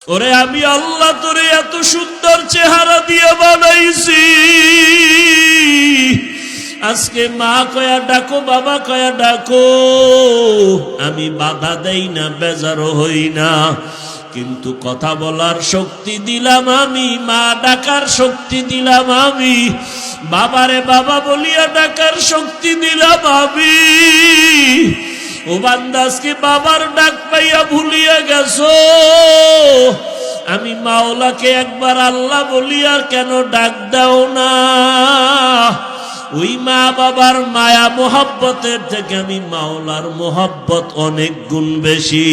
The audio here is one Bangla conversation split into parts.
ওরে আমি আল্লাহ তোরে এত সুন্দর চেহারা দিয়ে বানাইছি, আজকে মা কয়া ডাকো, বাবা কয়া ডাকো, আমি বাধা দেই না, বেজারও হই না। কিন্তু কথা বলার শক্তি দিলাম আমি, মা ডাকার শক্তি দিলাম আমি, বাবারে বাবা বলিয়া ডাকার শক্তি দিলাম আমি। ও বান্দা আজকে বাবার ডাক পাইয়া ভুলিয়া গেছো, আমি মাওলাকে একবার আল্লাহ বলিয়া কেন ডাক দাও না? ওই মা বাবার মায়া মোহাব্বতের থেকে আমি মাওলার মোহাব্বত অনেক গুণ বেশি।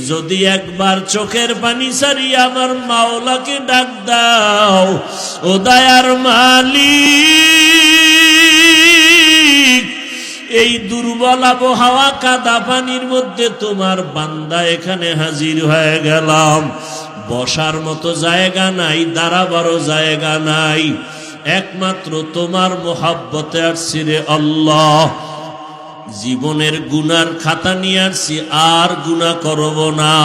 যদি একবার চোখের পানি সারিয়া আমার মাওলাকে ডাক দাও, ও দয়ার মালিক, এই দুর্বল আবহাওয়া কাদা পানির মধ্যে তোমার বান্দা এখানে হাজির হয়ে গেলাম। বসার মতো জায়গা নাই, দাঁড়াবারও জায়গা নাই, একমাত্র তোমার মোহাব্বতে আসছি রে আল্লাহ। জীবনের গুনার খাতা নিয়ে আসছি, আর গুনাহ করব না।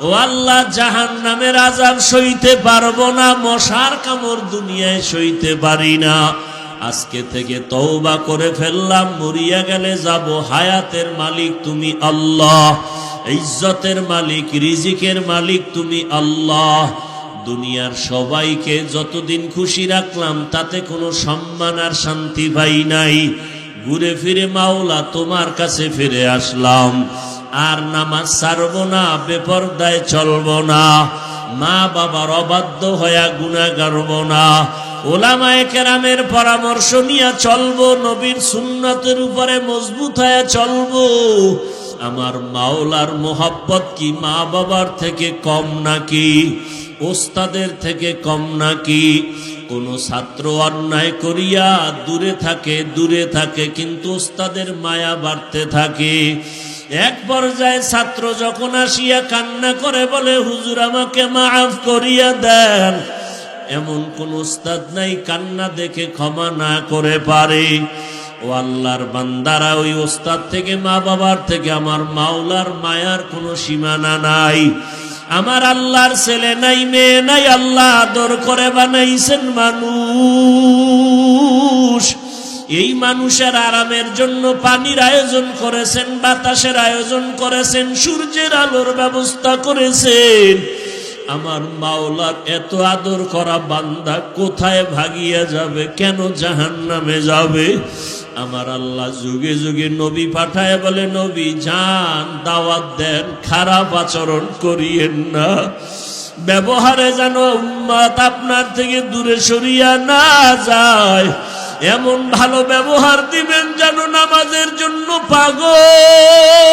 ও আল্লাহ, জাহান্নামের আযাব সইতে পারবো না, মশার কামড় দুনিয়ায় সইতে পারি না। আজকে থেকে তওবা করে ফেললাম, মরিয়া গেলে যাব। হায়াতের মালিক তুমি আল্লাহ, ইজ্জতের মালিক, রিজিকের মালিক তুমি আল্লাহ। দুনিয়ার সবাইকে যতদিন খুশি রাখলাম তাতে কোনো সম্মান আর শান্তি পাই নাই। ঘুরে ফিরে মাওলা তোমার কাছে ফিরে আসলাম। আর নামাজ ছাড়ব না, বেপরদায় চলব না, মা বাবার অবাধ্য হইয়া গুনাহ করব না, ওলামায়ে কেরামের পরামর্শ নিয়ে চলবো, নবীর সুন্নতের উপরে মজবুত হয়ে চলবো। আমার মাওলার মোহাব্বত কি মা বাবার থেকে কম নাকি? ওস্তাদের থেকে কম নাকি? কোন ছাত্র অন্যায় করিয়া দূরে থাকে, কিন্তু ওস্তাদের মায়া বাড়তে থাকে। এক পর্যায়ে ছাত্র যখন আসিয়া কান্না করে বলে, হুজুর আমাকে মাফ করিয়া দেন, এমন কোন ওস্তাদ নাই কান্না দেখে ক্ষমা না করে পারে। ও আল্লাহর বান্দারা, ওই ওস্তাদ থেকে, মা বাবার থেকে আমার মাওলার মায়ার কোনো সীমানা নাই। আমার আল্লাহর ছেলে নাই, মেয়ে নাই, আল্লাহ আদর করে বানাইছেন মানুষ। এই মানুষের আরামের জন্য পানির আয়োজন করেছেন, বাতাসের আয়োজন করেছেন, সূর্যের আলোর ব্যবস্থা করেছেন। আমার মাওলার এত আদর করা বান্দা কোথায় ভাগিয়া যাবে, কেন জাহান্নামে যাবে? আমার আল্লাহ যুগে যুগে নবী পাঠায় বলে, নবী যান, দাওয়াত দেন, খারাপ আচরণ করিয়েন না, ব্যবহারে যেন উম্মত আপনার থেকে দূরে সরিয়া না যায়, এমন ভালো ব্যবহার দিবেন যেন নামাজের জন্য পাগল।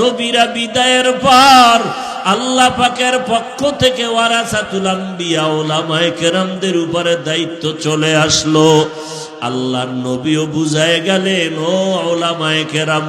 নবীরা বিদায়ের পর আল্লাহ পাকের পক্ষ থেকে ওয়ারাসাতুল আম্বিয়া, উলামায়ে কেরামদের উপরে দায়িত্ব চলে আসলো। আল্লাহর নবীও বুঝায় গেলেন, ও উলামায়ে কেরাম,